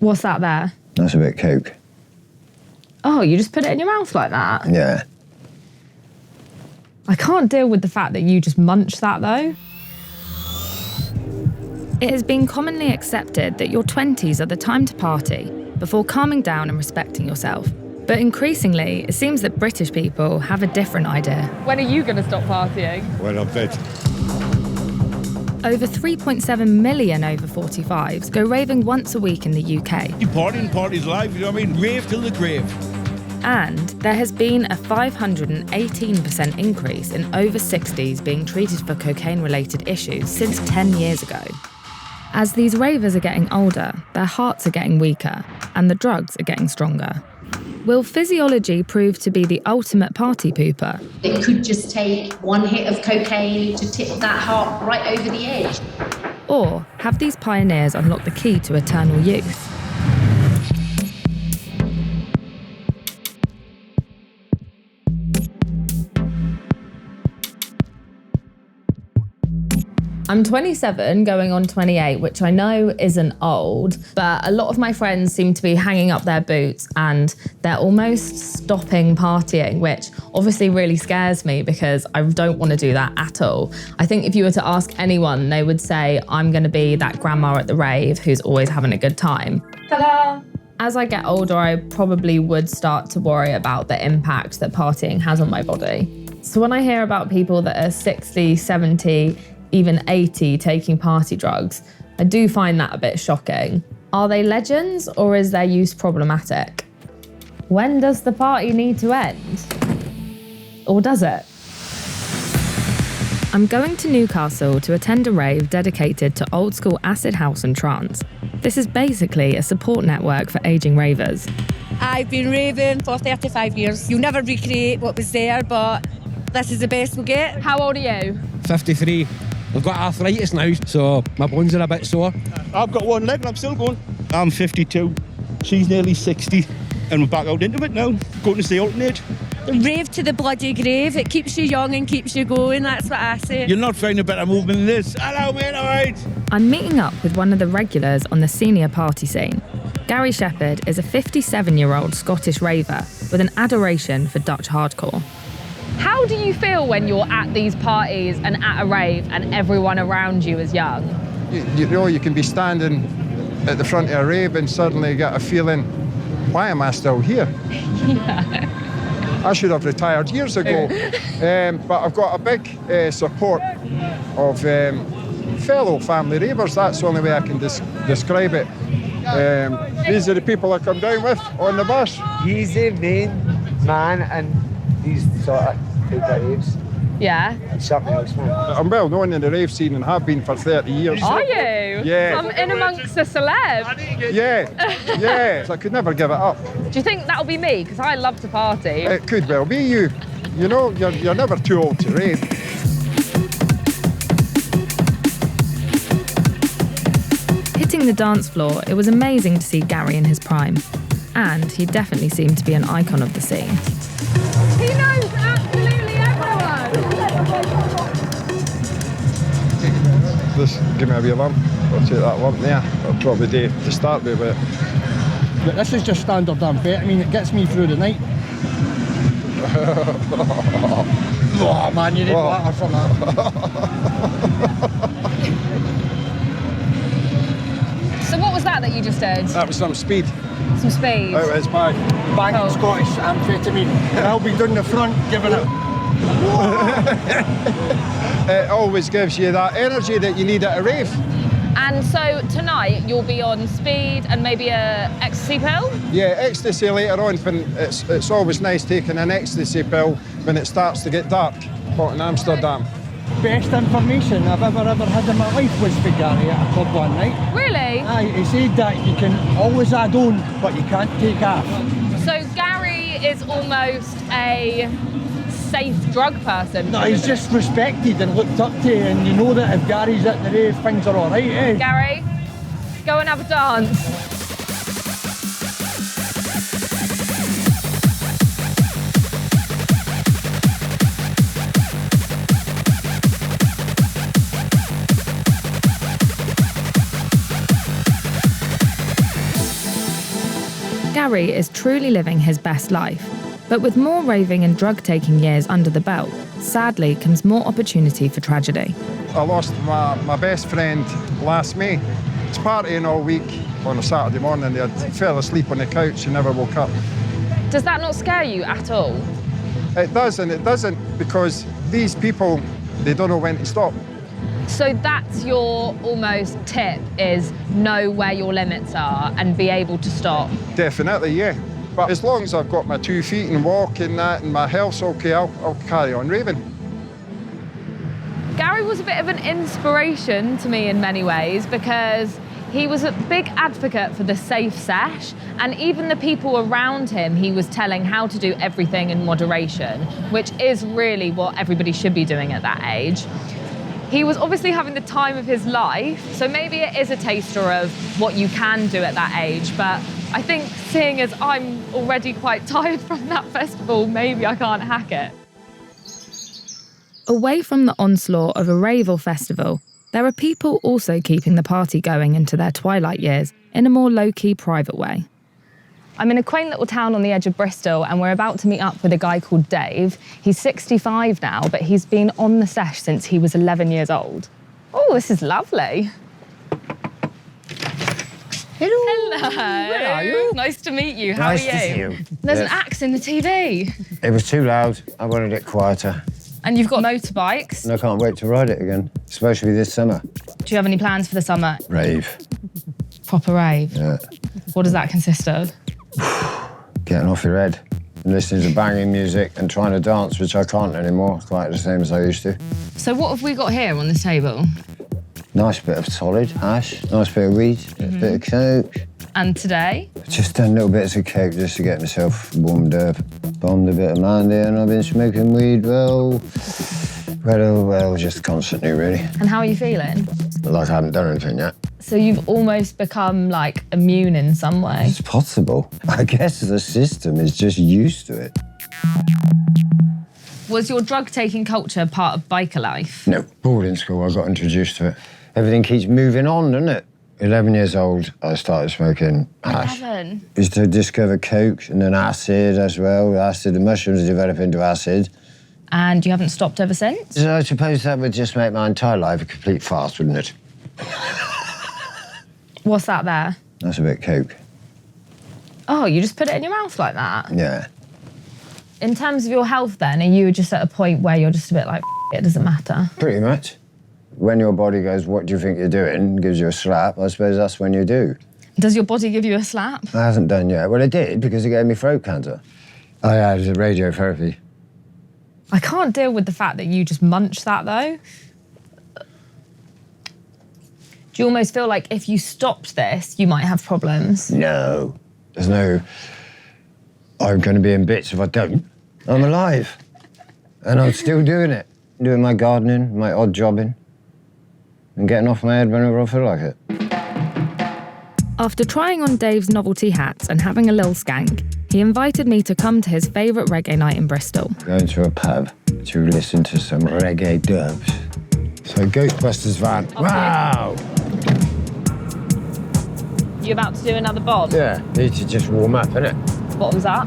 What's that there? That's a bit of coke. Oh, you just put it in your mouth like that? Yeah. I can't deal with the fact that you just munch that though. It has been commonly accepted that your 20s are the time to party before calming down and respecting yourself. But increasingly, it seems that British people have a different idea. When are you going to stop partying? Well, I bet. Over 3.7 million over 45s go raving once a week in the UK. You party's life, you know what I mean? Rave till the grave. And there has been a 518% increase in over 60s being treated for cocaine-related issues since 10 years ago. As these ravers are getting older, their hearts are getting weaker, and the drugs are getting stronger. Will physiology prove to be the ultimate party pooper? It could just take one hit of cocaine to tip that heart right over the edge. Or have these pioneers unlocked the key to eternal youth? I'm 27, going on 28, which I know isn't old, but a lot of my friends seem to be hanging up their boots and they're almost stopping partying, which obviously really scares me because I don't want to do that at all. I think if you were to ask anyone, they would say, I'm going to be that grandma at the rave who's always having a good time. Ta-da! As I get older, I probably would start to worry about the impact that partying has on my body. So when I hear about people that are 60, 70, even 80 taking party drugs, I do find that a bit shocking. Are they legends or is their use problematic? When does the party need to end? Or does it? I'm going to Newcastle to attend a rave dedicated to old school acid house and trance. This is basically a support network for ageing ravers. I've been raving for 35 years. You'll never recreate what was there, but this is the best we'll get. How old are you? 53. I've got arthritis now, so my bones are a bit sore. I've got one leg and I'm still going. I'm 52. She's nearly 60. And we're back out into it now. Going to stay alternate. Rave to the bloody grave. It keeps you young and keeps you going. That's what I say. You're not finding a better movement than this. Hello, mate, all right? I'm meeting up with one of the regulars on the senior party scene. Gary Shepherd is a 57-year-old Scottish raver with an adoration for Dutch hardcore. How do you feel when you're at these parties and at a rave and everyone around you is young? You know, you can be standing at the front of a rave and suddenly get a feeling, why am I still here? Yeah. I should have retired years ago. But I've got a big support of fellow family ravers. That's the only way I can describe it. These are the people I come down with on the bus. He's the main man and he's sort of big raves. Yeah. And something else, man. I'm well known in the rave scene and have been for 30 years. Are you? Yeah. I'm in amongst the celeb. Yeah. So I could never give it up. Do you think that'll be me? Because I love to party. It could well be you. You know, you're never too old to rave. Hitting the dance floor, it was amazing to see Gary in his prime. And he definitely seemed to be an icon of the scene. He knows absolutely everyone! Just give me a wee lump. I'll take that lump there. I'll probably do to start with, but this is just standard amphetamine. It gets me through the night. Oh man, you need water from that. So what was that you just did? That was some speed. Some speed? Out of his bag. Banging Scottish amphetamine. I'll be down the front giving it. It always gives you that energy that you need at a rave. And so tonight you'll be on speed and maybe a ecstasy pill? Yeah, ecstasy later on. When it's always nice taking an ecstasy pill when it starts to get dark. Out in Amsterdam. Best information I've ever had in my life was for Gary at a club one night. Really? Aye, he said that you can always add on, but you can't take off. So Gary is almost a safe drug person? No, he's just respected and looked up to, and you know that if Gary's at the rave, things are all right, eh? Gary, go and have a dance. Gary is truly living his best life, but with more raving and drug-taking years under the belt, sadly comes more opportunity for tragedy. I lost my best friend last May. I was partying all week on a Saturday morning. They fell asleep on the couch and never woke up. Does that not scare you at all? It does, and it doesn't, because these people, they don't know when to stop. So that's your almost tip, is know where your limits are and be able to stop. Definitely, yeah. But as long as I've got my 2 feet and walk and that and my health's okay, I'll carry on raving. Gary was a bit of an inspiration to me in many ways because he was a big advocate for the safe sesh, and even the people around him, he was telling how to do everything in moderation, which is really what everybody should be doing at that age. He was obviously having the time of his life, so maybe it is a taster of what you can do at that age, but I think seeing as I'm already quite tired from that festival, maybe I can't hack it. Away from the onslaught of a rave or festival, there are people also keeping the party going into their twilight years in a more low-key, private way. I'm in a quaint little town on the edge of Bristol, and we're about to meet up with a guy called Dave. He's 65 now, but he's been on the sesh since he was 11 years old. Oh, this is lovely. Hello. Hello. Where are you? Nice to meet you. How Nice are you? to see you. There's Yes. an axe in the TV. It was too loud. I wanted it quieter. And you've got motorbikes. And I can't wait to ride it again. It's supposed to be this summer. Do you have any plans for the summer? Rave. Proper rave? Yeah. What does that consist of? Getting off your head. And listening to banging music and trying to dance, which I can't anymore, quite the same as I used to. So what have we got here on this table? Nice bit of solid hash, nice bit of weed, a bit of coke. And today? Just done little bits of coke just to get myself warmed up. Bombed a bit of Mandy, and I've been smoking weed, well, just constantly, really. And how are you feeling? Like I haven't done anything yet. So you've almost become, like, immune in some way. It's possible. I guess the system is just used to it. Was your drug-taking culture part of biker life? No. Boarding school, I got introduced to it. Everything keeps moving on, doesn't it? 11 years old, I started smoking hash. 11? Used to discover coke and then acid as well. Acid, the mushrooms develop into acid. And you haven't stopped ever since? So I suppose that would just make my entire life a complete farce, wouldn't it? What's that there? That's a bit of coke. Oh, you just put it in your mouth like that? Yeah. In terms of your health then, are you just at a point where you're just a bit like, it doesn't matter? Pretty much. When your body goes, what do you think you're doing, gives you a slap, I suppose that's when you do. Does your body give you a slap? I hasn't done yet. Well, it did, because it gave me throat cancer. I had radiotherapy. I can't deal with the fact that you just munch that, though. Do you almost feel like if you stopped this, you might have problems? No. There's no, I'm going to be in bits if I don't. I'm alive. And I'm still doing it. Doing my gardening, my odd jobbing, and getting off my head whenever I feel like it. After trying on Dave's novelty hats and having a little skank, he invited me to come to his favourite reggae night in Bristol. Going to a pub to listen to some reggae dubs. So Ghostbusters van. Wow! You about to do another bomb? Yeah, need to just warm up, innit? What was that?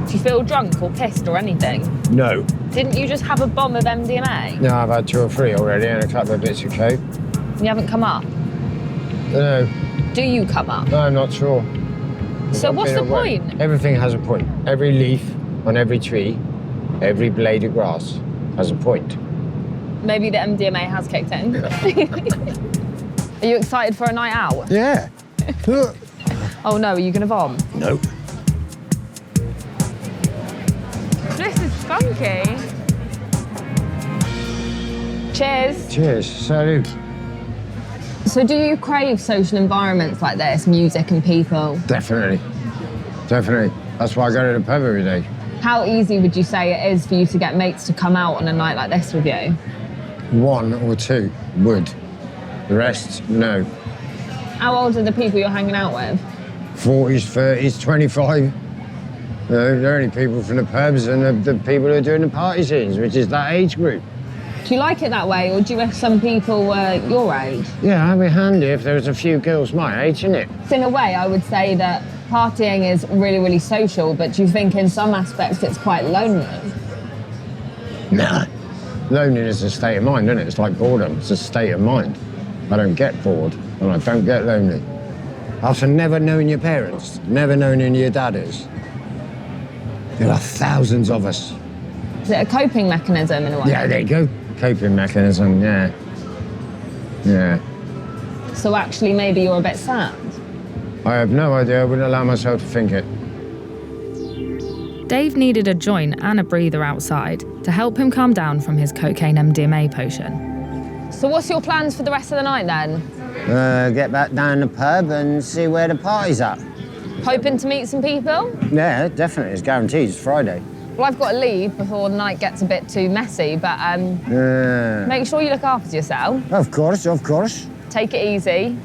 Do you feel drunk or pissed or anything? No. Didn't you just have a bomb of MDMA? No, I've had 2 or 3 already and a couple of bits of coke. You haven't come up? No. Do you come up? No, I'm not sure. So what's the point? Everything has a point. Every leaf on every tree, every blade of grass has a point. Maybe the MDMA has kicked in. Are you excited for a night out? Yeah. Oh no, are you gonna vom? No. This is funky. Cheers. Cheers. Salute. So do you crave social environments like this, music and people? Definitely. Definitely. That's why I go to the pub every day. How easy would you say it is for you to get mates to come out on a night like this with you? 1 or 2 would. The rest, no. How old are the people you're hanging out with? 40s, 30s, 25. You know, they're only people from the pubs and the people who are doing the party scenes, which is that age group. Do you like it that way, or do you wish some people were your age? Yeah, it'd be handy if there was a few girls my age, innit? So in a way, I would say that partying is really, really social, but do you think in some aspects it's quite lonely? Nah. Loneliness is a state of mind, isn't it? It's like boredom. It's a state of mind. I don't get bored and I don't get lonely. After never knowing your parents, never knowing who your dad is, there are thousands of us. Is it a coping mechanism in a way? Yeah, there you go. Coping mechanism, yeah. Yeah. So actually maybe you're a bit sad? I have no idea. I wouldn't allow myself to think it. Dave needed a joint and a breather outside to help him calm down from his cocaine MDMA potion. So what's your plans for the rest of the night then? Get back down the pub and see where the party's at. Hoping to meet some people? Yeah, definitely. It's guaranteed. It's Friday. Well, I've got to leave before the night gets a bit too messy, but make sure you look after yourself. Of course, of course. Take it easy.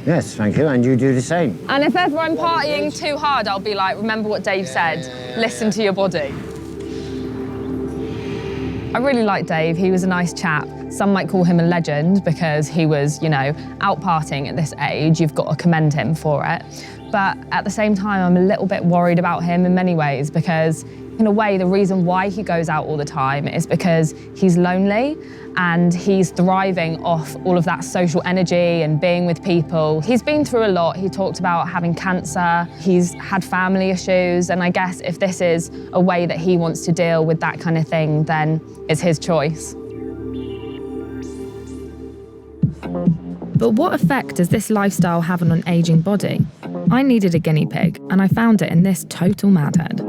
Yes, thank you, and you do the same. And if ever I'm partying too hard, I'll be like, remember what Dave said, listen to your body. I really like Dave. He was a nice chap. Some might call him a legend because he was, you know, out partying at this age. You've got to commend him for it. But at the same time, I'm a little bit worried about him in many ways because in a way, the reason why he goes out all the time is because he's lonely and he's thriving off all of that social energy and being with people. He's been through a lot. He talked about having cancer. He's had family issues. And I guess if this is a way that he wants to deal with that kind of thing, then it's his choice. But what effect does this lifestyle have on an ageing body? I needed a guinea pig, and I found it in this total madhead.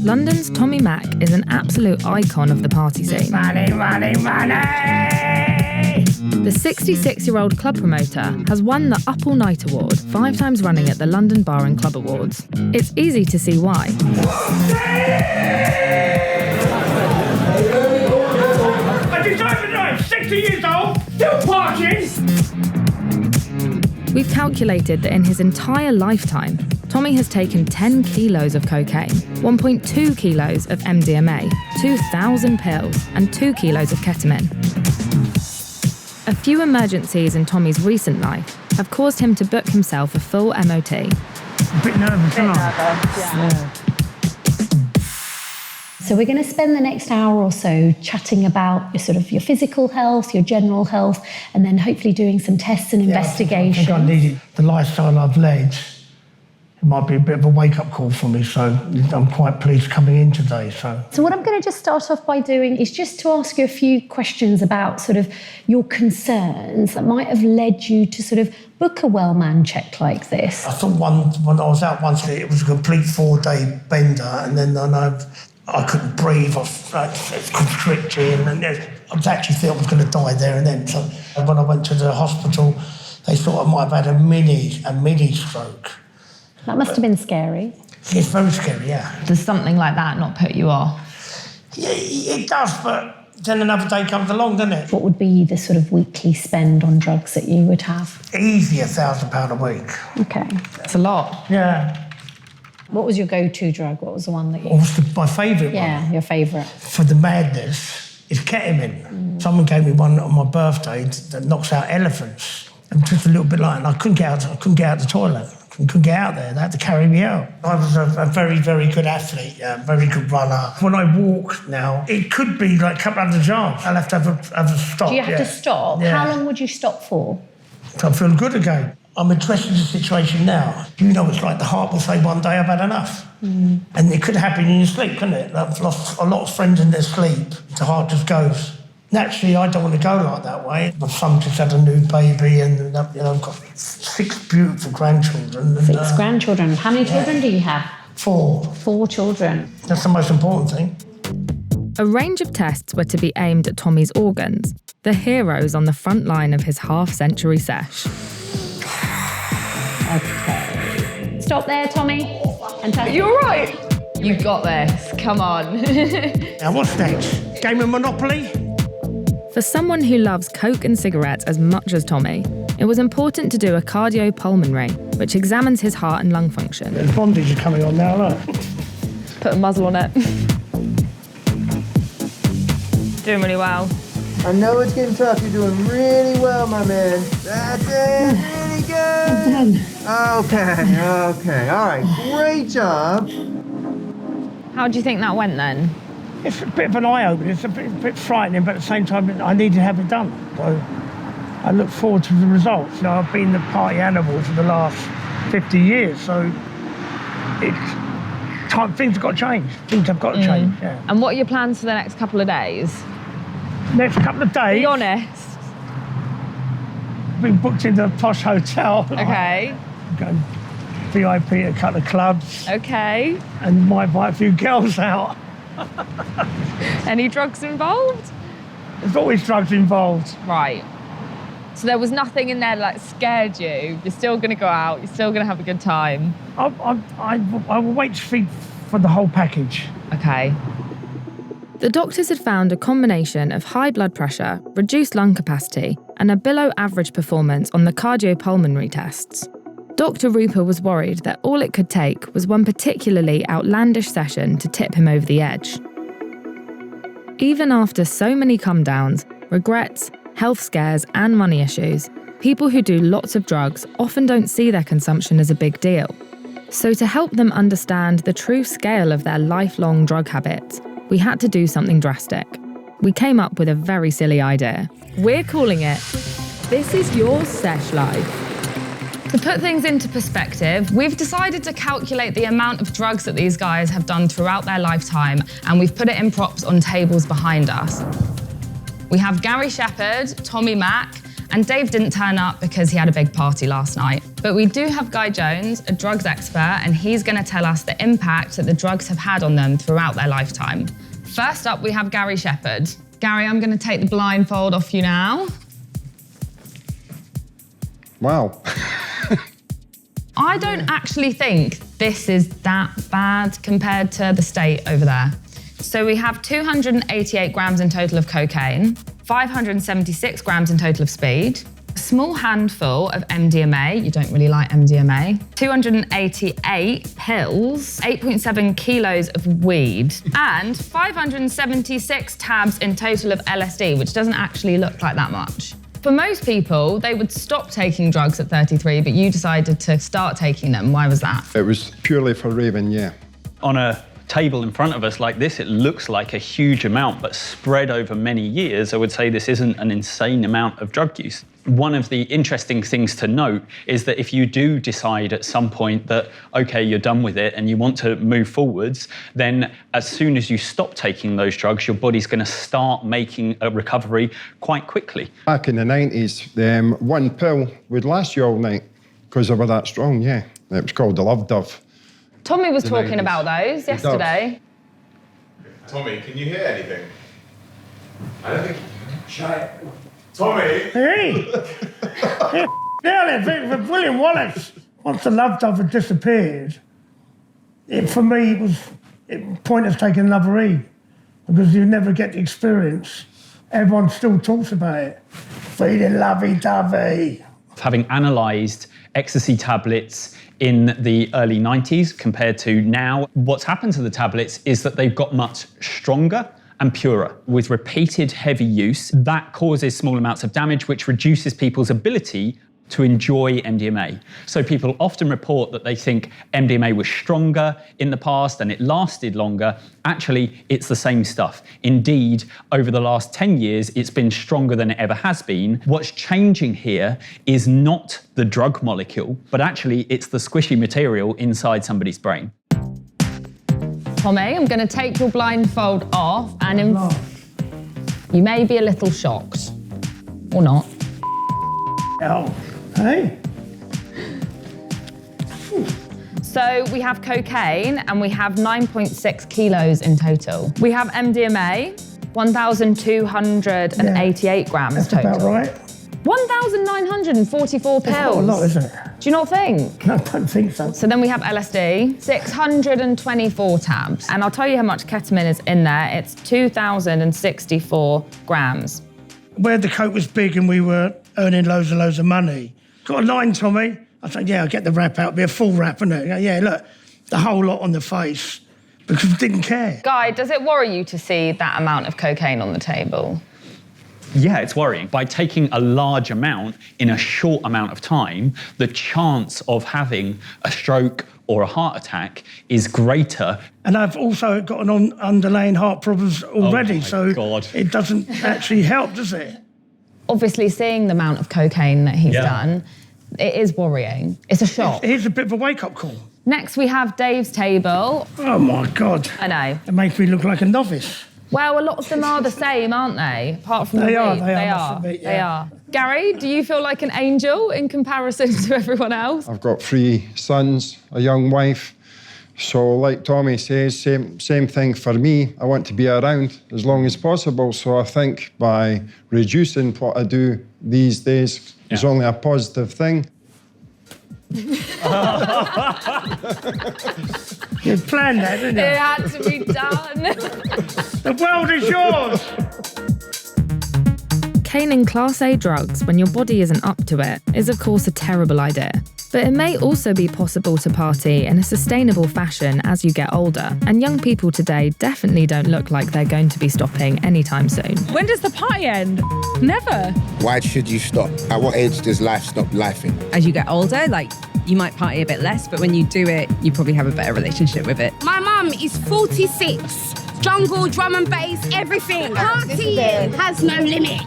London's Tommy Mac is an absolute icon of the party scene. Money, money, money! The 66-year-old club promoter has won the Up All Night Award 5 times running at the London Bar and Club Awards. It's easy to see why. I decided I'm 60 years old, still partying! We've calculated that in his entire lifetime, Tommy has taken 10 kilos of cocaine, 1.2 kilos of MDMA, 2,000 pills, and 2 kilos of ketamine. A few emergencies in Tommy's recent life have caused him to book himself a full MOT. A bit nervous, aren't I? Yeah. So we're going to spend the next hour or so chatting about your physical health, your general health, and then hopefully doing some tests and investigations. I think I needed the lifestyle I've led. It might be a bit of a wake-up call for me, so I'm quite pleased coming in today. So what I'm going to just start off by doing is just to ask you a few questions about your concerns that might have led you to book a well-man check like this. I thought when I was out once, it was a complete 4-day bender, and then I couldn't breathe, I was constricting, and I was actually thought I was going to die there and then. So when I went to the hospital, they thought I might have had a mini stroke. That must have been scary. It's very scary, yeah. Does something like that not put you off? Yeah, it does, but then another day comes along, doesn't it? What would be the weekly spend on drugs that you would have? Easy £1,000 a week. Okay. That's a lot. Yeah. What was your go-to drug? What was the one that you... What was my favourite one? Yeah, your favourite. For the madness, is ketamine. Someone gave me one on my birthday that knocks out elephants. And just a little bit like, and I couldn't get out the toilet. I couldn't get out there. They had to carry me out. I was a very, very good athlete, very good runner. When I walk now, it could be like a couple hundred yards. I'll have to have a stop. Do you have to stop? Yeah. How long would you stop for? So I feel good again. I'm addressing the situation now. You know, it's like the heart will say one day I've had enough. And it could happen in your sleep, couldn't it? I've lost a lot of friends in their sleep. The heart just goes. Naturally, I don't want to go like that way. My son just had a new baby and, I've got 6 beautiful grandchildren. And, 6 grandchildren. How many children do you have? 4. 4 children. That's the most important thing. A range of tests were to be aimed at Tommy's organs, the heroes on the front line of his half-century sesh. Okay. Stop there, Tommy. Fantastic. You're right. You've got this. Come on. Now, what's next? Game of Monopoly? For someone who loves Coke and cigarettes as much as Tommy, it was important to do a cardiopulmonary, which examines his heart and lung function. The bondage is coming on now, look. Put a muzzle on it. Doing really well. I know it's getting tough. You're doing really well, my man. That's it. Really Very good. Okay. All right, great job. How do you think that went then? It's a bit of an eye-opener. It's a bit frightening, but at the same time, I need to have it done. So I look forward to the results. You know, I've been the party animal for the last 50 years, so it's time. Things have got to change. Things have got to change, yeah. And what are your plans for the next couple of days? Next couple of days... Be honest. I've been booked into a posh hotel. Okay. Going VIP at a couple of clubs. Okay. And might invite a few girls out. Any drugs involved? There's always drugs involved. Right. So there was nothing in there that like, scared you? You're still going to go out, you're still going to have a good time? I will wait to see for the whole package. Okay. The doctors had found a combination of high blood pressure, reduced lung capacity, and a below-average performance on the cardiopulmonary tests. Dr. Rupert was worried that all it could take was one particularly outlandish session to tip him over the edge. Even after so many come-downs, regrets, health scares, and money issues, people who do lots of drugs often don't see their consumption as a big deal. So to help them understand the true scale of their lifelong drug habits, we had to do something drastic. We came up with a very silly idea. We're calling it, This Is Your Sesh Life. To put things into perspective, we've decided to calculate the amount of drugs that these guys have done throughout their lifetime, and we've put it in props on tables behind us. We have Gary Shepherd, Tommy Mack, and Dave didn't turn up because he had a big party last night. But we do have Guy Jones, a drugs expert, and he's going to tell us the impact that the drugs have had on them throughout their lifetime. First up, we have Gary Shepherd. Gary, I'm going to take the blindfold off you now. Wow. I don't actually think this is that bad compared to the state over there. So we have 288 grams in total of cocaine, 576 grams in total of speed, a small handful of MDMA, you don't really like MDMA, 288 pills, 8.7 kilos of weed, and 576 tabs in total of LSD, which doesn't actually look like that much. For most people, they would stop taking drugs at 33, but you decided to start taking them. Why was that? It was purely for raving, yeah. On a table in front of us like this, it looks like a huge amount, but spread over many years, I would say this isn't an insane amount of drug use. One of the interesting things to note is that if you do decide at some point that, okay, you're done with it and you want to move forwards, then as soon as you stop taking those drugs, your body's going to start making a recovery quite quickly. Back in the 90s, one pill would last you all night because they were that strong, yeah. It was called the Love Dove. Tommy was talking about those yesterday. Tommy, can you hear anything? I don't think you can. Shut Tommy! Hey! Yeah, William Wallace. Once the Love Dove had disappeared, for me, it was pointless taking another E because you never get the experience. Everyone still talks about it. Feeling lovey-dovey. Having analysed ecstasy tablets in the early 90s compared to now, what's happened to the tablets is that they've got much stronger and purer. With repeated heavy use, that causes small amounts of damage, which reduces people's ability to enjoy MDMA. So people often report that they think MDMA was stronger in the past and it lasted longer. Actually, it's the same stuff. Indeed, over the last 10 years, it's been stronger than it ever has been. What's changing here is not the drug molecule, but actually it's the squishy material inside somebody's brain. Tommy, I'm going to take your blindfold off and you may be a little shocked. Or not. Oh, hey. So we have cocaine and we have 9.6 kilos in total. We have MDMA, 1,288 grams That's total. about right. 1,944 pills. That's not a lot, is it? Do you not think? No, I don't think so. So then we have LSD, 624 tabs. And I'll tell you how much ketamine is in there. It's 2,064 grams. Where the coke was big and we were earning loads and loads of money. Got a line, Tommy? I said, yeah, I'll get the wrap out. It'll be a full wrap, isn't it? Yeah, look, the whole lot on the face because we didn't care. Guy, does it worry you to see that amount of cocaine on the table? Yeah, it's worrying. By taking a large amount in a short amount of time, the chance of having a stroke or a heart attack is greater. And I've also got an underlying heart problems already, it doesn't actually help, does it? Obviously, seeing the amount of cocaine that he's done, it is worrying. It's a shock. Here's a bit of a wake-up call. Next, we have Dave's table. Oh, my God. I know. It makes me look like a novice. Well, a lot of them are the same, aren't they? Apart from They the are, weed. they They are, are. must admit, They yeah. are. Gary, do you feel like an angel in comparison to everyone else? I've got 3 sons, a young wife. So like Tommy says, same thing for me. I want to be around as long as possible. So I think by reducing what I do these days is only a positive thing. You planned that, didn't you? It had to be done. The world is yours. Caning Class A drugs when your body isn't up to it is of course a terrible idea. But it may also be possible to party in a sustainable fashion as you get older, and young people today definitely don't look like they're going to be stopping anytime soon. When does the party end? Never. Why should you stop? At what age does life stop lifing? As you get older, like, you might party a bit less, but when you do it, you probably have a better relationship with it. My mum is 46. Jungle, drum and bass, everything. Partying has no limit.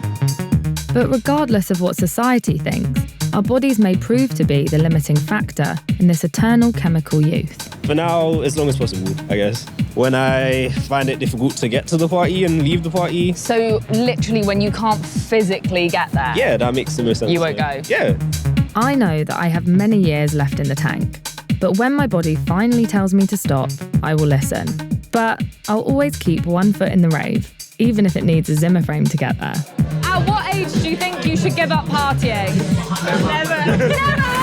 But regardless of what society thinks, our bodies may prove to be the limiting factor in this eternal chemical youth. For now, as long as possible, I guess. When I find it difficult to get to the party and leave the party. So literally when you can't physically get there? Yeah, that makes the most sense. You won't go? Yeah. I know that I have many years left in the tank, but when my body finally tells me to stop, I will listen. But I'll always keep one foot in the rave, even if it needs a Zimmer frame to get there. At what age do you think you should give up partying? Never. Never!